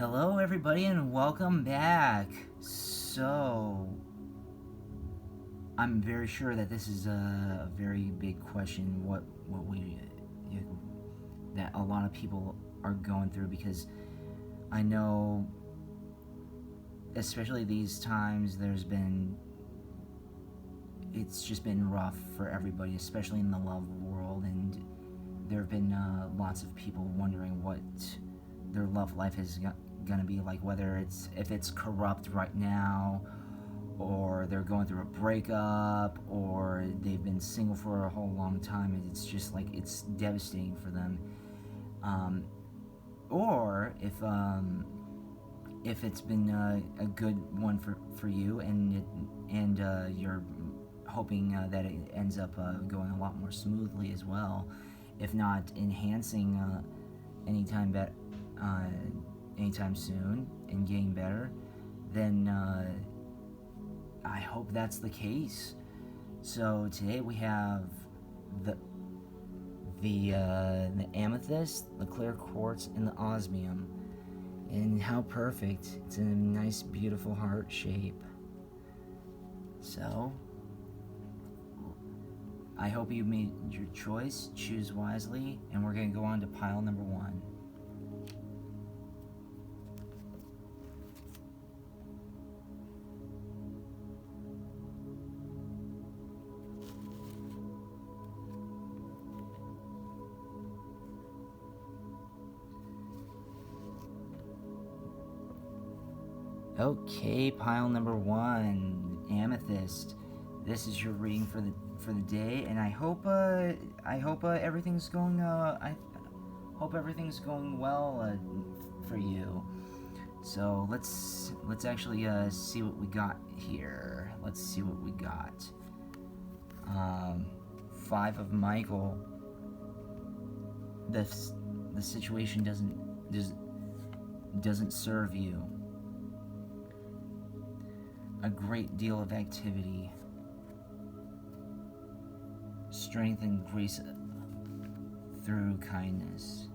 Hello, everybody, and welcome back. So, I'm very sure that this is a very big question. That a lot of people are going through, because I know, especially these times, it's just been rough for everybody, especially in the love world, and there have been lots of people wondering what their love life is gonna be like, if it's corrupt right now, or they're going through a breakup, or they've been single for a whole long time, and it's just like it's devastating for them. Or if it's been a good one for you, and you're hoping that it ends up going a lot more smoothly as well, if not enhancing anytime soon and getting better, then I hope that's the case. So today we have the Amethyst, the clear quartz, and the Osmium. And how perfect. It's in a nice, beautiful heart shape. So, I hope you made your choice. Choose wisely. And we're going to go on to pile number 1. Okay, pile number 1, Amethyst. This is your reading for the day, and I hope everything's going well for you. So let's actually see what we got here. Let's see what we got. 5 of Michael. The situation doesn't serve you. A great deal of activity, strength and grace through kindness.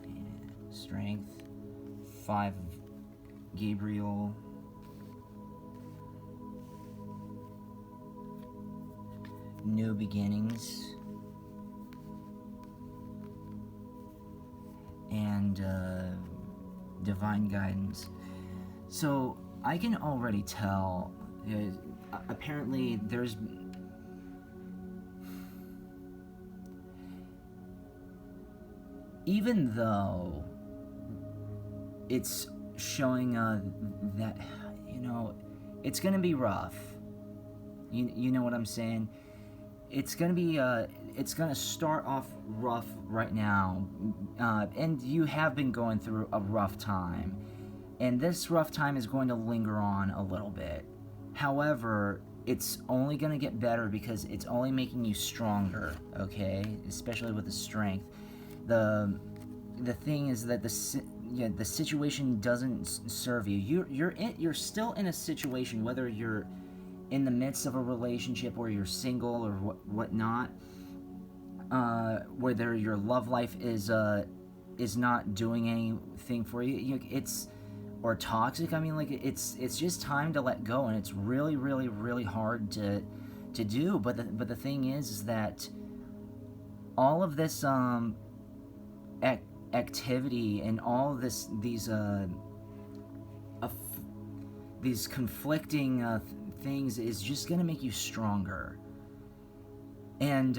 And strength. 5 of Gabriel. New beginnings. And divine guidance. So I can already tell, apparently there's even though it's showing that, it's gonna be rough. You know what I'm saying? It's gonna start off rough right now, and you have been going through a rough time. And this rough time is going to linger on a little bit. However, it's only going to get better because it's only making you stronger, okay? Especially with the strength. The thing is that the situation doesn't serve you. You're still in a situation, whether you're in the midst of a relationship or you're single or whatnot, whether your love life is not doing anything for you. Or toxic. I mean, like, it's just time to let go, and it's really, really, really hard to do. But the thing is that all of this activity and all of these conflicting things is just gonna make you stronger. And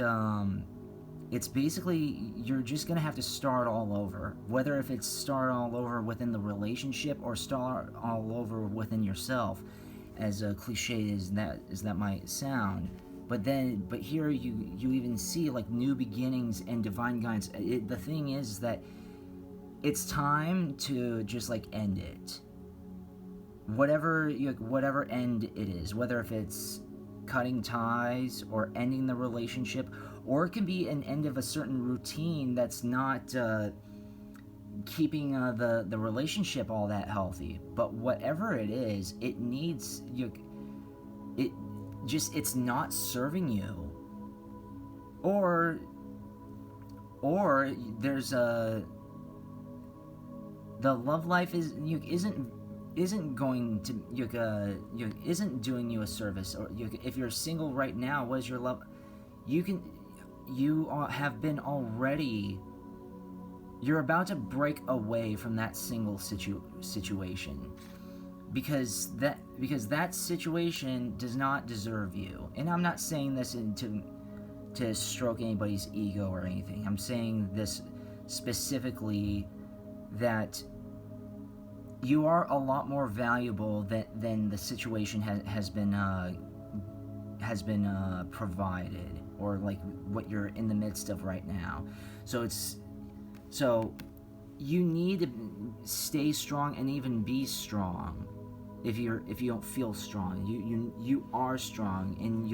it's basically, you're just going to have to start all over. Whether if it's start all over within the relationship or start all over within yourself, as cliche as that might sound. But here you even see, like, new beginnings and divine guidance. The thing is that it's time to just, like, end it. Whatever end it is, whether if it's cutting ties or ending the relationship, or it can be an end of a certain routine that's not keeping the relationship all that healthy. But whatever it is, it needs it's not serving you, or there's the love life isn't going to isn't doing you a service. Or if you're single right now, what is your love? Have been already. You're about to break away from that single situation, because that situation does not deserve you. And I'm not saying this to stroke anybody's ego or anything. I'm saying this specifically that you are a lot more valuable than the situation has been provided, or like what you're in the midst of right now. So you need to stay strong and even be strong. If you don't feel strong, you are strong, and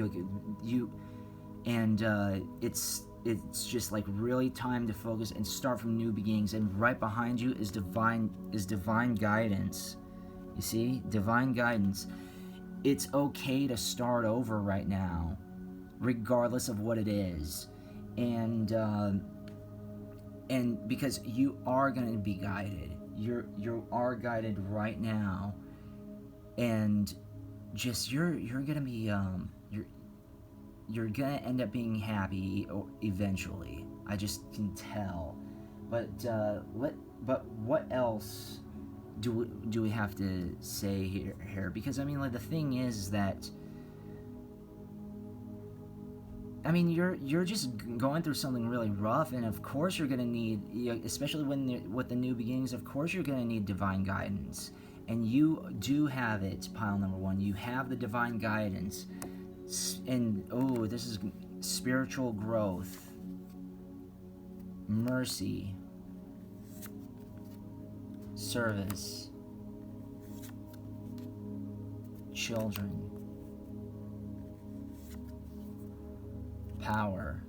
it's just like really time to focus and start from new beginnings. And right behind you is divine guidance. You see, divine guidance. It's okay to start over right now, regardless of what it is, and because you are going to be guided. You are guided right now, and just you're gonna be you're gonna end up being happy eventually. I just can tell. But what else do we have to say here? Because I mean, like, the thing is that, I mean, you're just going through something really rough, and of course you're gonna need, especially with the new beginnings, of course you're gonna need divine guidance, and you do have it. Pile number one, you have the divine guidance, and this is spiritual growth, mercy, service, children, power,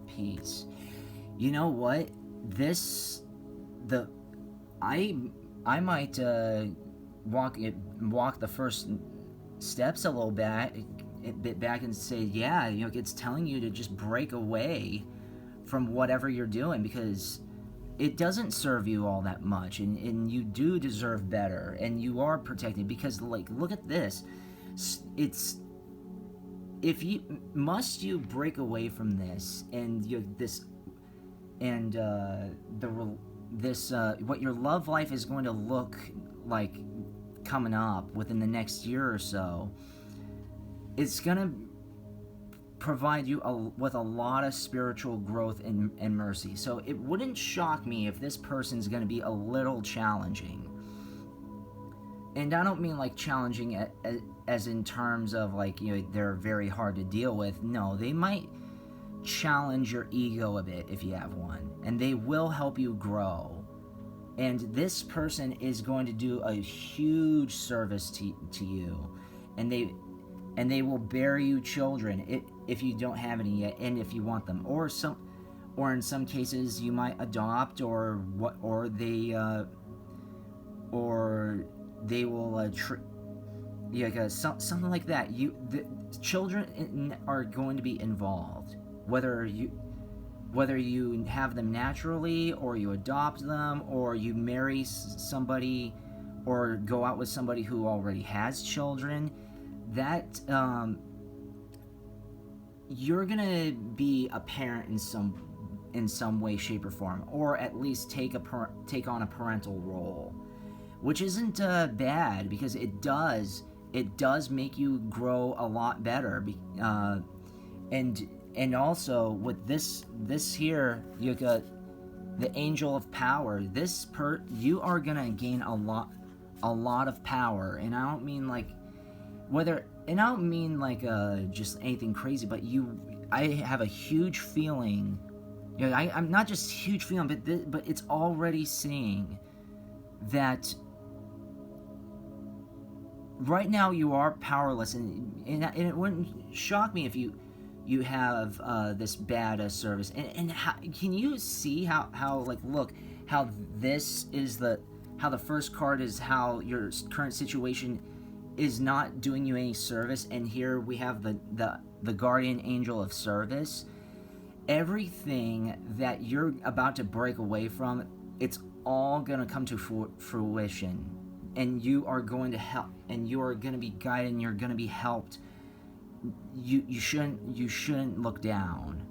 peace. You know what? I might walk the first steps a bit back and say, yeah, it's telling you to just break away from whatever you're doing, because it doesn't serve you all that much, and you do deserve better, and you are protected. Because, like, look at this. It's, must you break away from this, and what your love life is going to look like coming up within the next year or so. It's gonna provide you with a lot of spiritual growth and mercy. So it wouldn't shock me if this person's going to be a little challenging. And I don't mean like challenging as in terms of like, they're very hard to deal with. No, they might challenge your ego a bit if you have one, and they will help you grow. And this person is going to do a huge service to you, and they will bear you children if you don't have any yet, and if you want them, or in some cases you might adopt, or they will something like that. The children are going to be involved, whether you have them naturally, or you adopt them, or you marry somebody, or go out with somebody who already has children. That you're gonna be a parent in some way, shape, or form, or at least take on a parental role, which isn't bad, because it does make you grow a lot better. And also with this here, you got the angel of power. You are gonna gain a lot of power, and I don't mean like just anything crazy, but I have a huge feeling, I'm not just huge feeling, but it's already seeing that right now you are powerless, and it wouldn't shock me if you have this bad service. And how, can you see how like, look, how this is how the first card is how your current situation is not doing you any service, and here we have the guardian angel of service. everything that you're about to break away from, it's all going to come to fruition, and you are going to help, and you are going to be guided, and you're going to be helped. You shouldn't look down.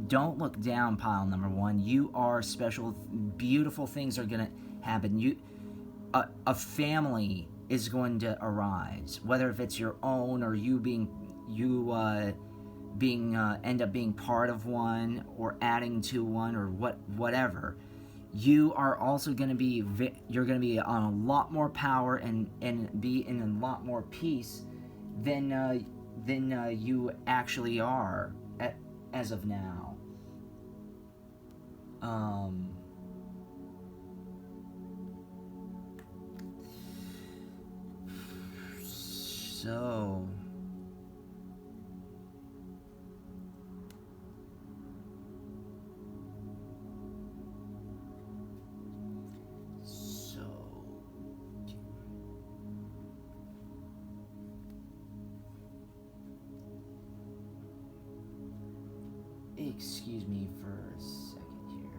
Don't look down, pile number one. You are special. Beautiful things are going to happen. A family is going to arise, whether if it's your own or you end up being part of one or adding to one or whatever. You are also going to be on a lot more power and be in a lot more peace than you actually are as of now. So excuse me for a second here.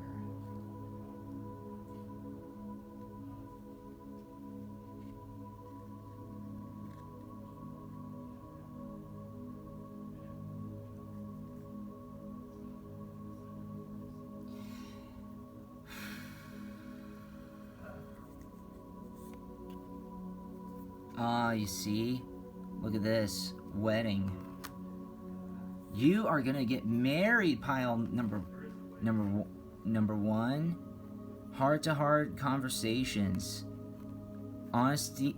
You see? Look at this. Wedding. You are gonna get married, pile number one. Heart-to-heart conversations. Honestly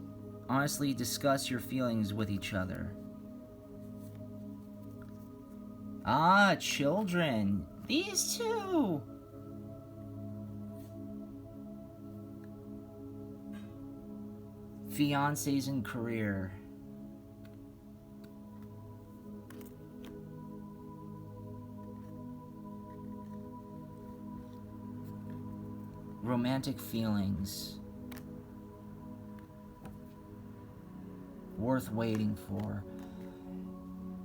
discuss your feelings with each other. Children. These two. Fiancés and career. Romantic feelings. Worth waiting for.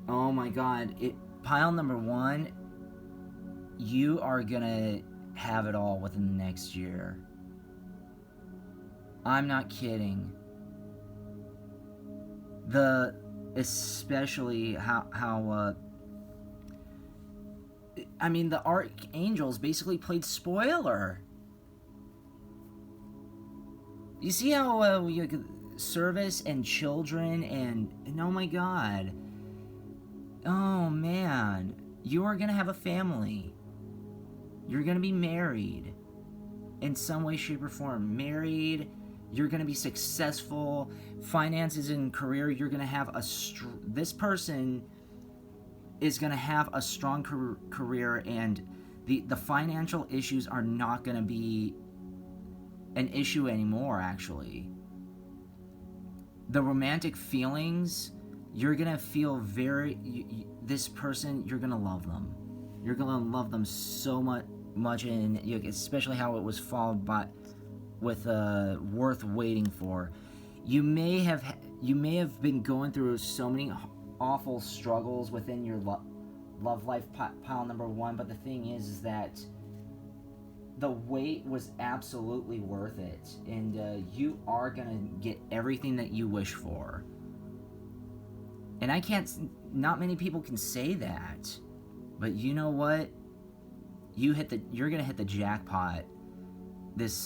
Oh my god. Pile number one, you are gonna have it all within the next year. I'm not kidding. Especially how I mean, the archangels basically played spoiler. You see how service and children and oh my god. Oh man, you are gonna have a family. You're gonna be married in some way, shape, or form. Married. You're going to be successful. Finances and career, you're going to have this person is going to have a strong career, and the financial issues are not going to be an issue anymore, actually. The romantic feelings, you're going to feel this person, you're going to love them. You're going to love them so much, and especially how it was followed with worth waiting for. You may have been going through so many awful struggles within your love life, pile number one, but the thing is that the wait was absolutely worth it, and you are gonna get everything that you wish for. And not many people can say that, but you know what? You're gonna hit the jackpot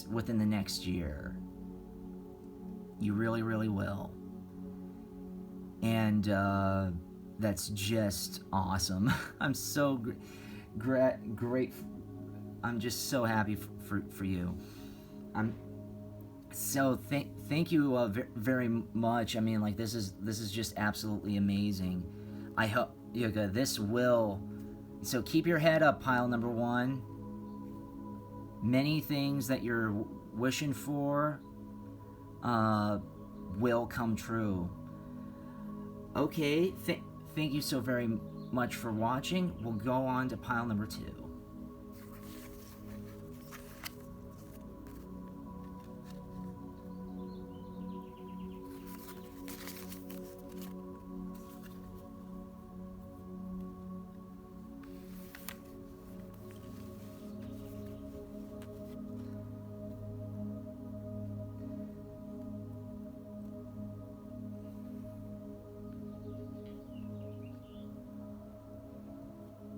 within the next year. You really, really will. And that's just awesome. I'm so great. I'm just so happy for you. Thank you very much. I mean, like, this is just absolutely amazing. I hope this will. So keep your head up, pile number one. Many things that you're wishing for will come true. Okay, thank you so very much for watching. We'll go on to pile number two.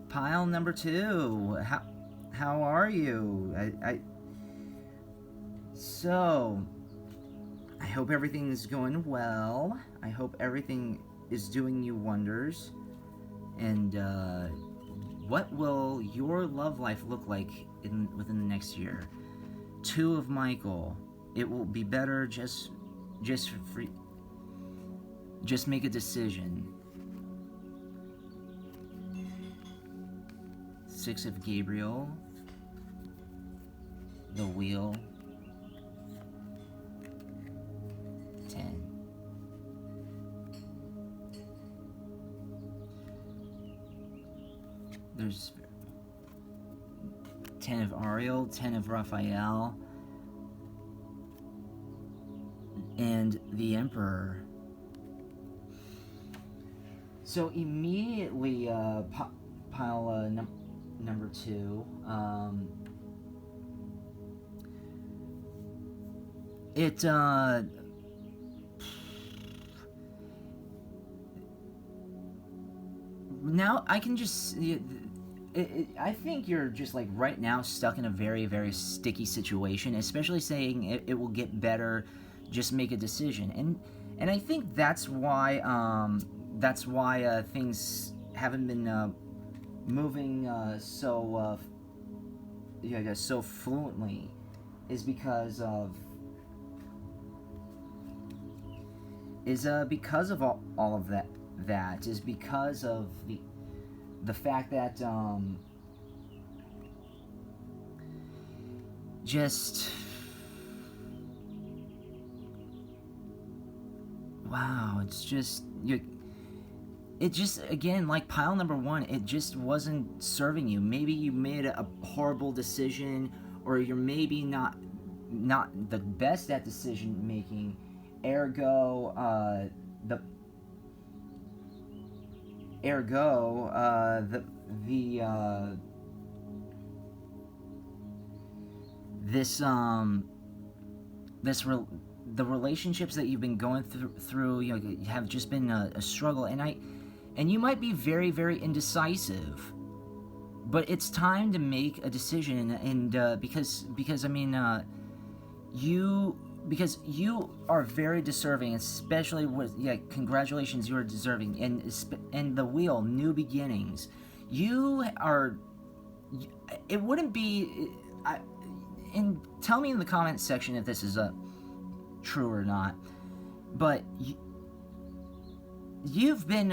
pile number 2. How are you? So, I hope everything is going well. I hope everything is doing you wonders. And what will your love life look like within the next year? 2 of Michael. It will be better. Just make a decision. 6 of Gabriel. The wheel. 10. There's 10 of Ariel, 10 of Raphael, and the Emperor. So immediately, pile number 2. Now I can just. I think you're just like right now stuck in a very, very sticky situation, especially saying it will get better, just make a decision. And I think that's why things haven't been moving so fluently, is because of all of that is because of the fact that it just again, like pile number 1, it just wasn't serving you. Maybe you made a horrible decision, or you're maybe not the best at decision making, ergo the relationships that you've been going through have just been a struggle, and you might be very, very indecisive, but it's time to make a decision, and because you are very deserving, especially with congratulations, you are deserving, and the wheel, new beginnings. You are. It wouldn't be. And tell me in the comments section if this is true or not. But you've been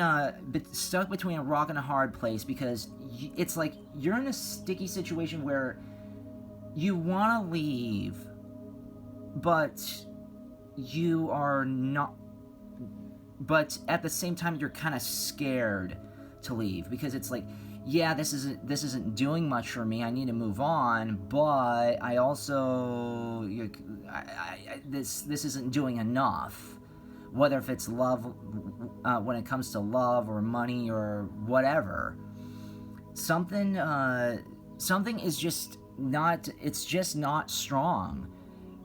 stuck between a rock and a hard place, because it's like you're in a sticky situation where you want to leave, but you are not. But at the same time, you're kind of scared to leave, because it's like, yeah, this isn't doing much for me. I need to move on, but I also this isn't doing enough. Whether if it's love, when it comes to love or money or whatever, something is just not. It's just not strong,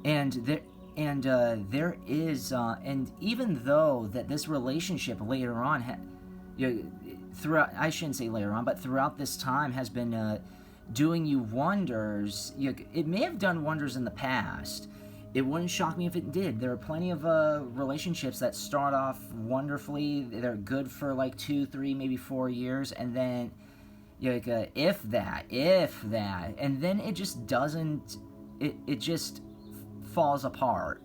and there is, and even though that this relationship later on, throughout, I shouldn't say later on, but throughout this time has been doing you wonders. It may have done wonders in the past. It wouldn't shock me if it did. There are plenty of relationships that start off wonderfully. They're good for like 2, 3, maybe 4 years, and then if that, and then it just doesn't. It just falls apart,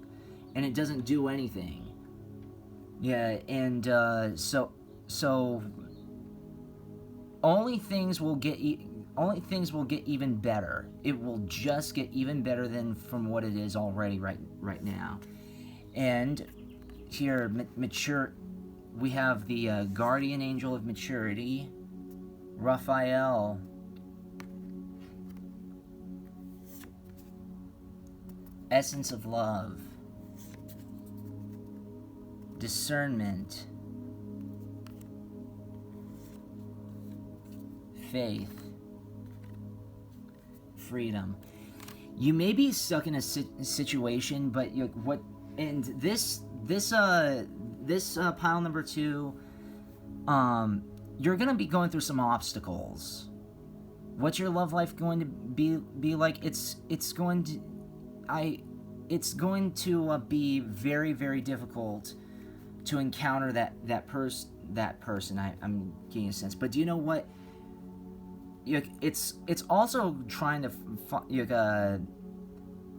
and it doesn't do anything. Yeah, and so only things will get even better. It will just get even better than from what it is already right now. And here, we have the guardian angel of maturity, Raphael. Essence of love, discernment, faith, freedom. You may be stuck in a situation, but this pile number 2, you're gonna be going through some obstacles. What's your love life going to be like? It's going to be very, very difficult to encounter that person. I'm getting a sense, but do you know what? It's also trying to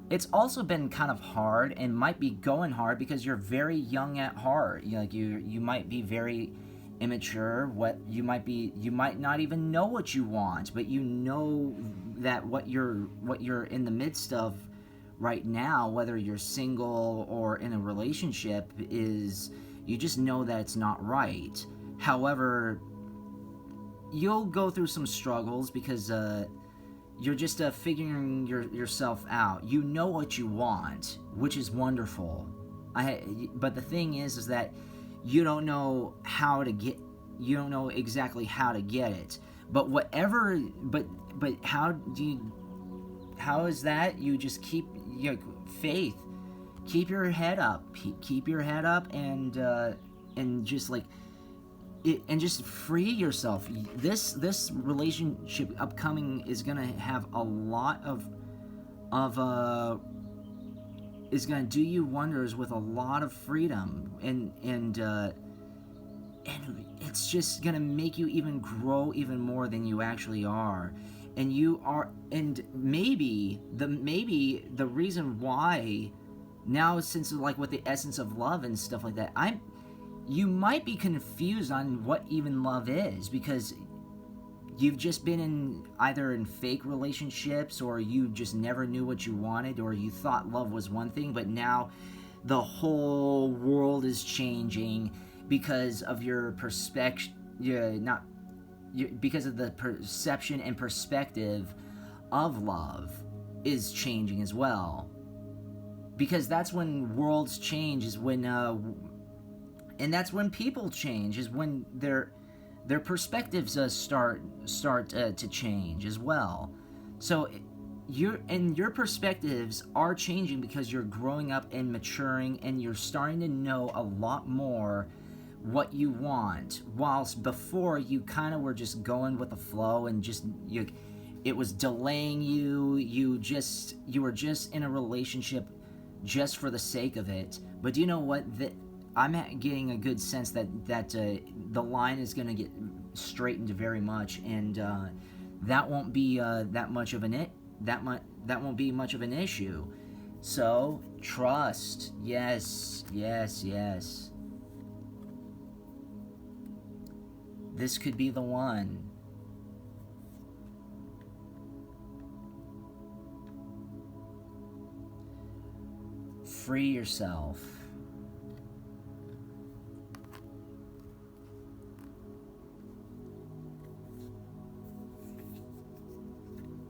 it's also been kind of hard, and might be going hard, because you're very young at heart. You might be very immature. You might not even know what you want, but you know that what you're in the midst of right now, whether you're single or in a relationship, is, you just know that it's not right. However, you'll go through some struggles, because you're just figuring yourself out. You know what you want, which is wonderful. But the thing is that you don't know exactly how to get it. But how is that? You just keep faith. Keep your head up. Keep your head up, and just and just free yourself. This relationship upcoming is gonna have a lot of is gonna do you wonders with a lot of freedom, and it's just gonna make you even grow even more than you actually are. And maybe the reason why now, since with the essence of love and stuff like that, you might be confused on what even love is, because you've just been either in fake relationships, or you just never knew what you wanted, or you thought love was one thing, but now the whole world is changing because of your perspective. Because of the perception and perspective of love is changing as well. Because that's when worlds change, is when and that's when people change, is when their perspectives start to change as well. So your perspectives are changing, because you're growing up and maturing, and you're starting to know a lot more what you want, whilst before you kind of were just going with the flow, and it was delaying you. You were just in a relationship just for the sake of it. But do you know what? I'm getting a good sense that the line is going to get straightened very much, and that won't be that won't be much of an issue. So trust. Yes. This could be the one. Free yourself.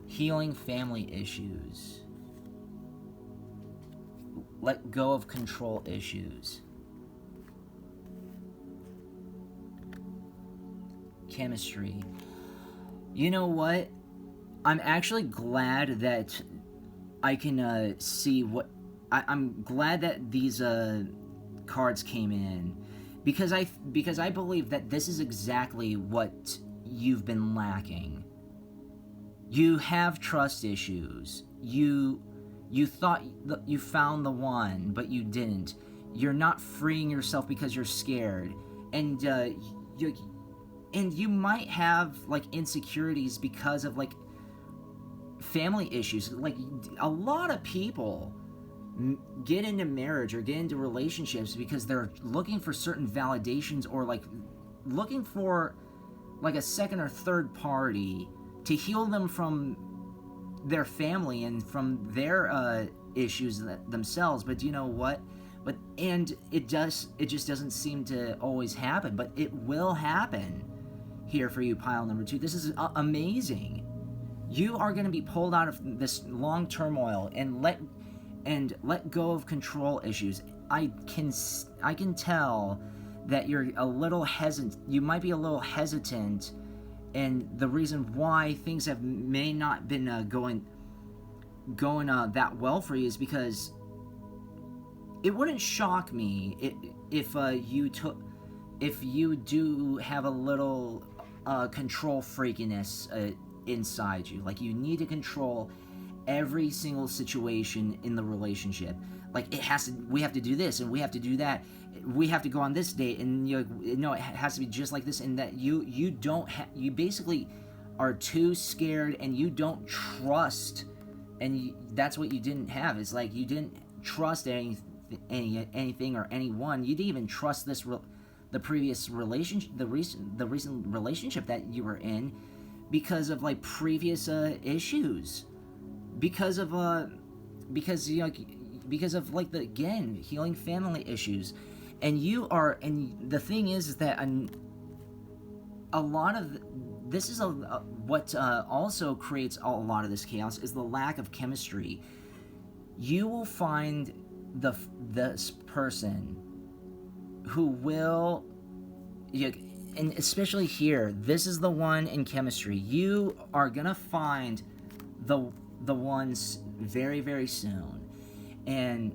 Healing family issues. Let go of control issues. Chemistry. You know what? I'm actually glad that I can see what... I'm glad that these cards came in, because I believe that this is exactly what you've been lacking. You have trust issues. You thought you found the one, but you didn't. You're not freeing yourself because you're scared, and you might have insecurities because of family issues. A lot of people get into marriage or get into relationships because they're looking for certain validations, or looking for a second or third party to heal them from their family and from their issues themselves. But you know what? It just doesn't seem to always happen, but it will happen here for you, pile number 2. This is amazing. You are going to be pulled out of this long turmoil and let go of control issues. I can tell that you're a little hesitant. You might be a little hesitant, and the reason why things may not been going that well for you is because it wouldn't shock me if you do have a little control freakiness inside you. Like, you need to control every single situation in the relationship. Like, we have to do this and we have to do that. We have to go on this date, and you're like, no, it has to be just like this. And that you you basically are too scared, and you don't trust, and that's what you didn't have. It's like you didn't trust anything or anyone. You didn't even trust the previous relationship, the recent relationship that you were in, because of like previous issues, because of like the, again, healing family issues. And the thing is that a lot of this is what also creates a lot of this chaos is the lack of chemistry. You will find this person who will, and especially here, this is the one in chemistry. You are gonna find the ones very, very soon, and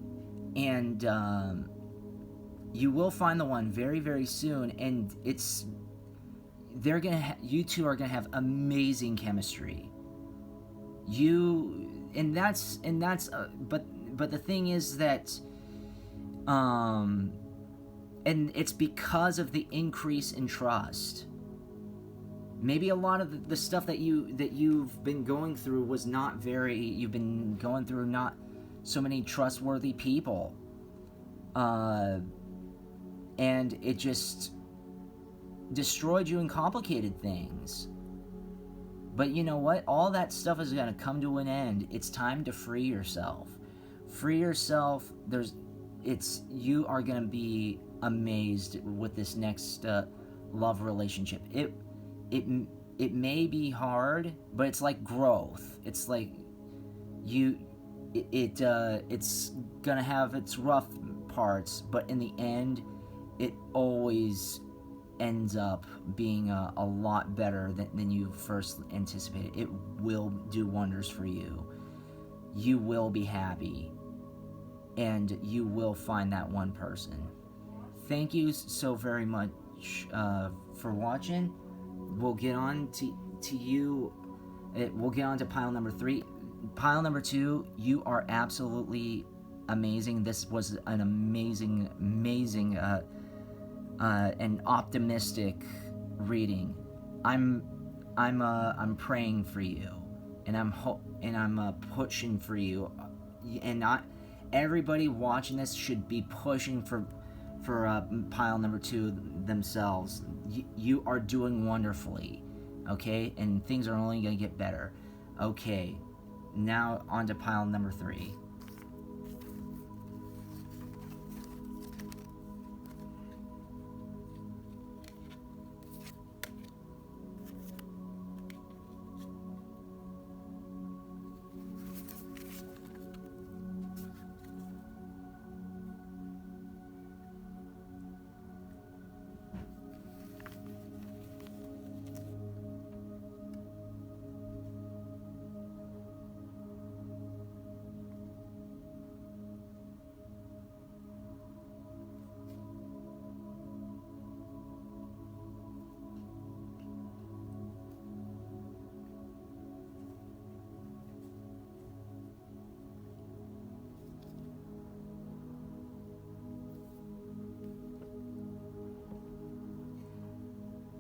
you will find the one very, very soon, and you two are gonna have amazing chemistry. But the thing is that, and it's because of the increase in trust. Maybe a lot of the stuff that you've been going through was not you've been going through not so many trustworthy people. And it just destroyed you and complicated things. But you know what? All that stuff is going to come to an end. It's time to free yourself. Free yourself. You are going to be amazed with this next love relationship. It may be hard, but it's like growth. It's like it's going to have its rough parts, but in the end, it always ends up being a lot better than you first anticipated. It will do wonders for you. You will be happy, and you will find that one person. Thank you so very much for watching. We'll get on to you. We'll get on to pile number 3. Pile number 2, you are absolutely amazing. This was an amazing and optimistic reading. I'm praying for you, and I'm pushing for you, and not everybody watching this should be pushing for pile number 2 themselves. You are doing wonderfully, okay, and things are only going to get better. Okay, now on to pile number 3.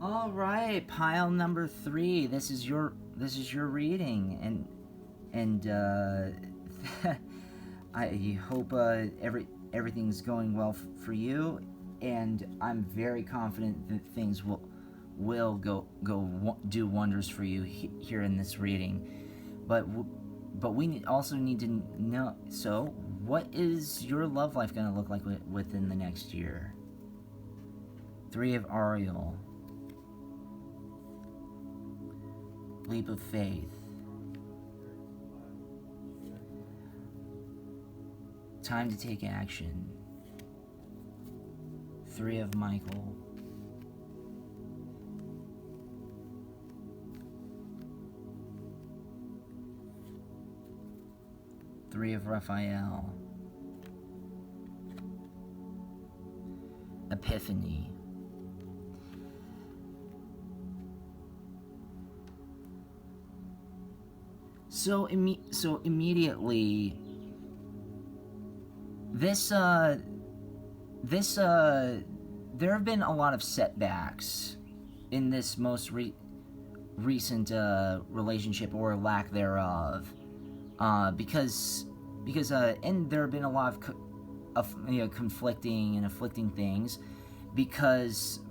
All right, pile number 3. This is your reading, and I hope everything's going well for you, and I'm very confident that things will go do wonders for you here in this reading. But we also need to know. So, what is your love life going to look like within the next year? 3 of Ariel. Leap of faith. Time to take action. 3 of Michael. Three of Raphael. Epiphany. So immediately, this there have been a lot of setbacks in this most recent relationship, or lack thereof, because and there have been a lot of conflicting and afflicting things, because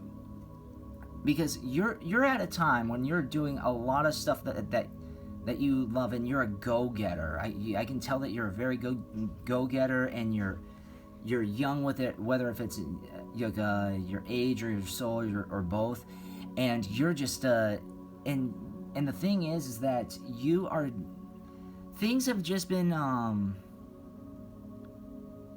you're at a time when you're doing a lot of stuff that you love, and you're a go-getter. I can tell that you're a very go-getter, and you're young with it, whether if it's your age or your soul, or both, and you're just and the thing is that things have just been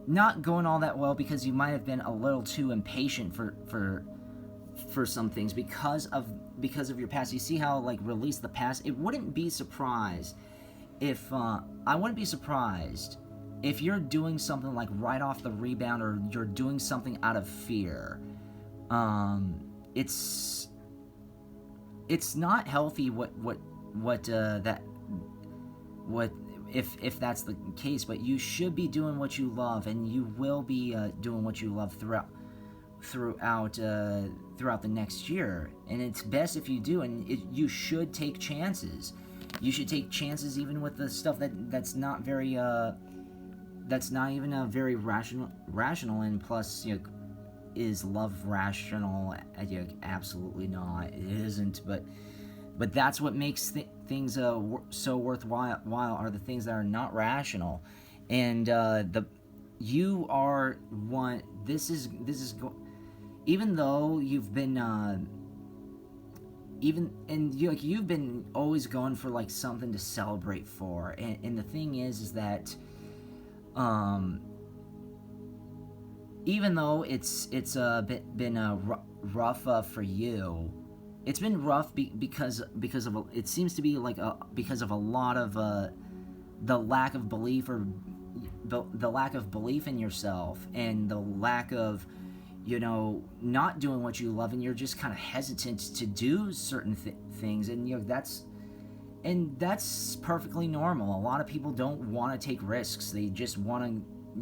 not going all that well, because you might have been a little too impatient for some things because of your past. You see how, like, release the past. It wouldn't be surprised if I wouldn't be surprised if you're doing something like right off the rebound, or you're doing something out of fear. It's not healthy if that's the case, but you should be doing what you love, and you will be doing what you love throughout the next year, and it's best if you do. And you should take chances. You should take chances even with the stuff that's not very that's not even very rational, and plus, is love rational? Absolutely not. It isn't. But that's what makes things so worthwhile, are the things that are not rational. And you are one. This is even though you've been you've been always going for, like, something to celebrate for, and the thing is that even though it's been rough for you, it's been rough because of it seems to be like because of a lot of the lack of belief, or the lack of belief in yourself, and the lack of not doing what you love, and you're just kind of hesitant to do certain things, and that's perfectly normal. A lot of people don't want to take risks. They just want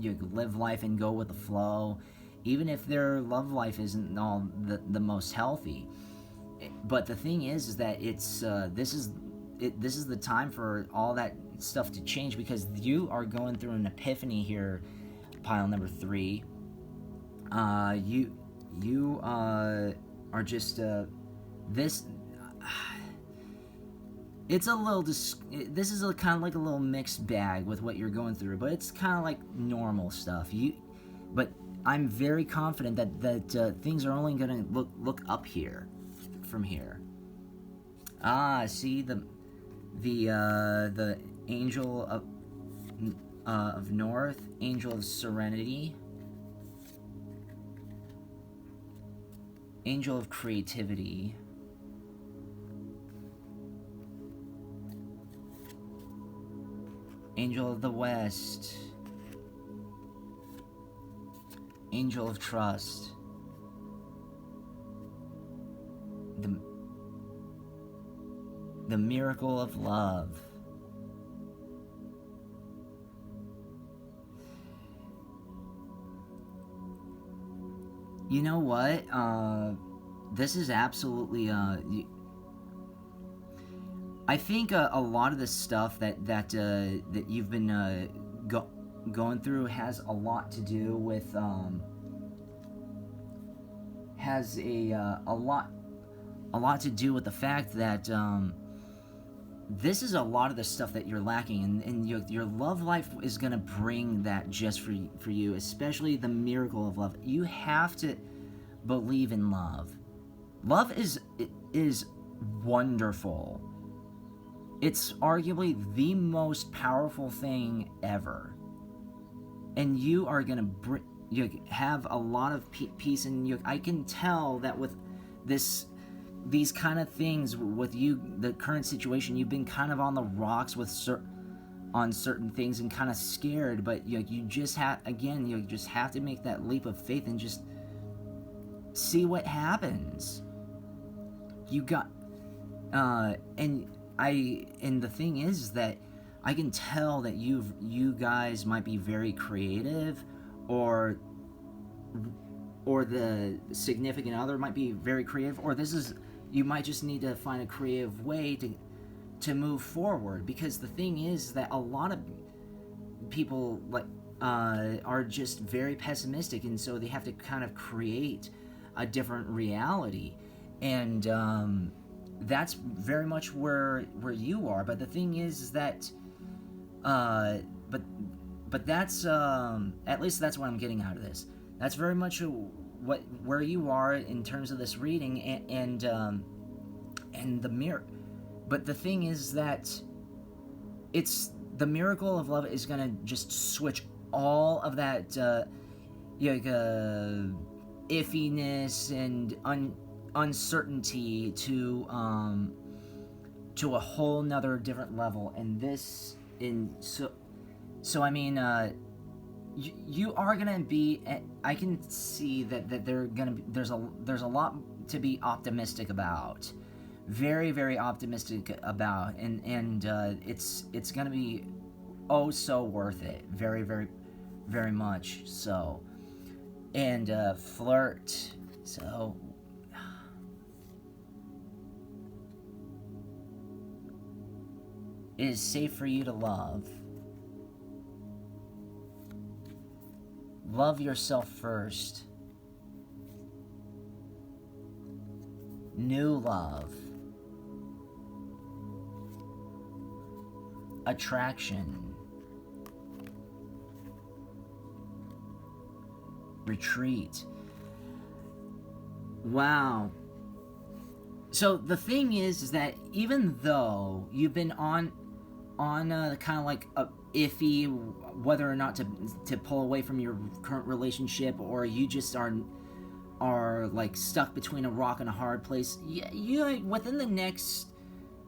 to live life and go with the flow, even if their love life isn't all the most healthy. But the thing is that this is the time for all that stuff to change, because you are going through an epiphany here, pile number 3. You are just this. It's a little. This is kind of like a little mixed bag with what you're going through, but it's kind of like normal stuff. But I'm very confident that things are only going to look up here, from here. See the angel of North, angel of serenity, angel of creativity, angel of the West, angel of trust, the miracle of love. You know what? This is absolutely. I think a lot of the stuff that you've been going through has a lot to do with has a lot to do with the fact that this is a lot of the stuff that you're lacking, and your love life is going to bring that just for you, especially the miracle of love. You have to believe in love. Love is wonderful. It's arguably the most powerful thing ever, and you are going to have a lot of peace, and I can tell that with these kind of things with you, the current situation, you've been kind of on the rocks on certain things, and kind of scared, but you just have to make that leap of faith and just see what happens. You got and the thing is that I can tell that you guys might be very creative, or the significant other might be very creative, or you might just need to find a creative way to move forward. Because the thing is that a lot of people are just very pessimistic, and so they have to kind of create a different reality, and that's very much where you are. But the thing is that but that's at least that's what I'm getting out of this. That's very much where you are in terms of this reading, and the mirror. But the thing is that it's the miracle of love is gonna just switch all of that iffiness and uncertainty to a whole nother different level. And this so I mean, you are gonna be. I can see that there's a lot to be optimistic about, very very optimistic about, and it's gonna be so worth it, very very very much so. And flirt. So it is safe for you to love. Love yourself first. New love. Attraction. Retreat. Wow. So the thing is that even though you've been on kind of like a iffy whether or not to pull away from your current relationship, or you just are like stuck between a rock and a hard place, you within the next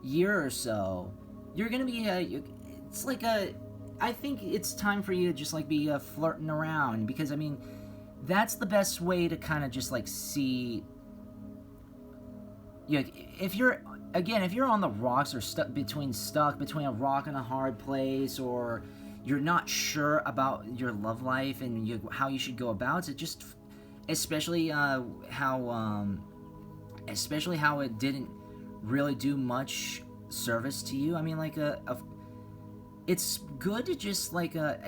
year or so, you're gonna be it's like I think it's time for you to just like be flirting around, because I mean that's the best way to kind of just like see. If you're on the rocks, or stuck between a rock and a hard place, or you're not sure about your love life and how you should go about it, just especially how it didn't really do much service to you. I mean, like it's good to just like that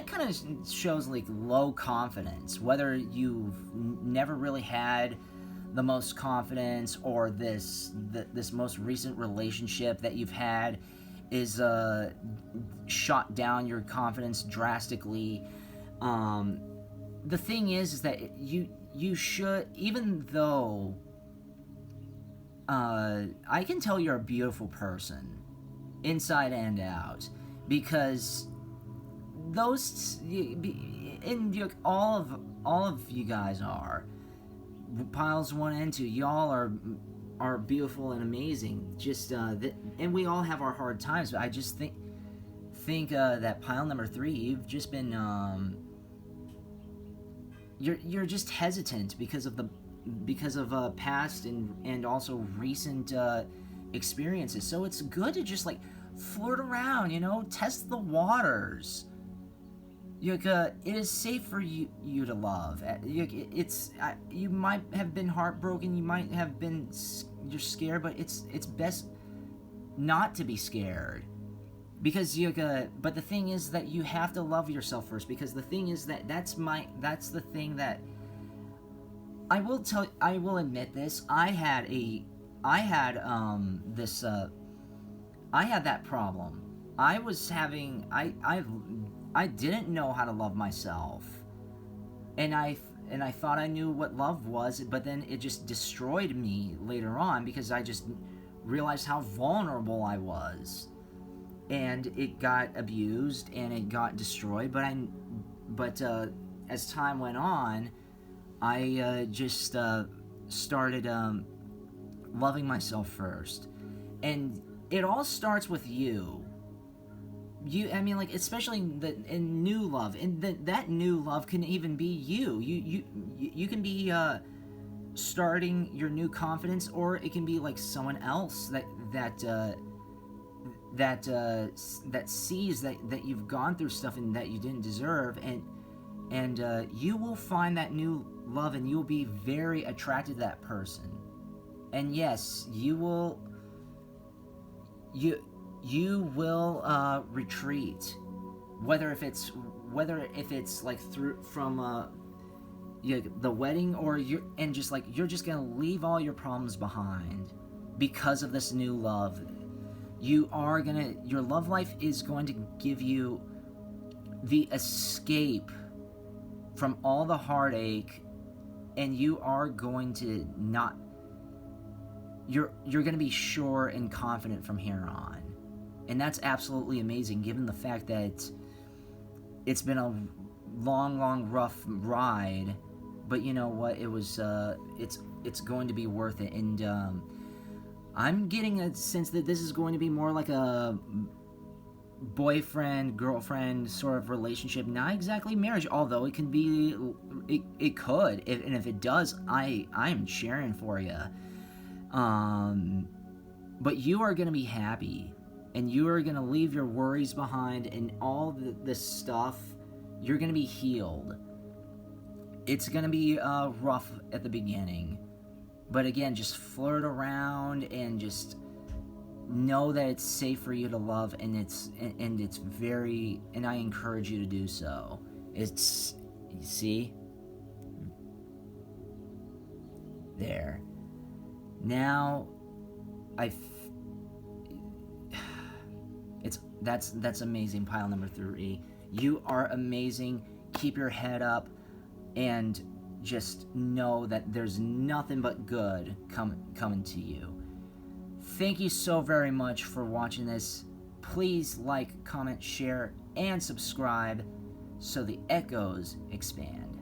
kind of shows like low confidence, whether you've never really had the most confidence, or this most recent relationship that you've had is shot down your confidence drastically. The thing is that you should, even though I can tell you're a beautiful person inside and out, because all of you guys are. Piles 1 and 2, y'all are beautiful and amazing. Just and we all have our hard times. But I just think that pile number 3, you've just been you're just hesitant because of past and also recent experiences. So it's good to just like flirt around, test the waters. It is safe for you to love. You might have been heartbroken. You might have been you're scared, but it's best not to be scared, because but the thing is that you have to love yourself first, because the thing is that that's the thing that I will admit this. I had that problem. I didn't know how to love myself, and I thought I knew what love was, but then it just destroyed me later on, because I just realized how vulnerable I was, and it got abused and it got destroyed. But as time went on, I just started loving myself first, and it all starts with you. I mean, like, especially in new love, and that new love can even be you. You can be starting your new confidence, or it can be like someone else that sees that you've gone through stuff and that you didn't deserve, and you will find that new love, and you'll be very attracted to that person. And yes, you will retreat, whether if it's like through from the wedding, or you're just gonna leave all your problems behind because of this new love. Your love life is going to give you the escape from all the heartache, and you are going to not, you're going to be sure and confident from here on. And that's absolutely amazing, given the fact that it's been a long, rough ride, but you know what, it was, it's going to be worth it. And I'm getting a sense that this is going to be more like a boyfriend, girlfriend sort of relationship, not exactly marriage, although it can be, it could, and if it does, I'm cheering for you. But you are going to be happy, and you are going to leave your worries behind, and all this stuff, you're going to be healed. It's going to be rough at the beginning, but again, just flirt around and just know that it's safe for you to love, and it's very, and I encourage you to do so. It's, you see? There. Now, that's amazing, pile number 3. You are amazing. Keep your head up, and just know that there's nothing but good coming to you. Thank you so very much for watching this. Please like, comment, share, and subscribe so the echoes expand.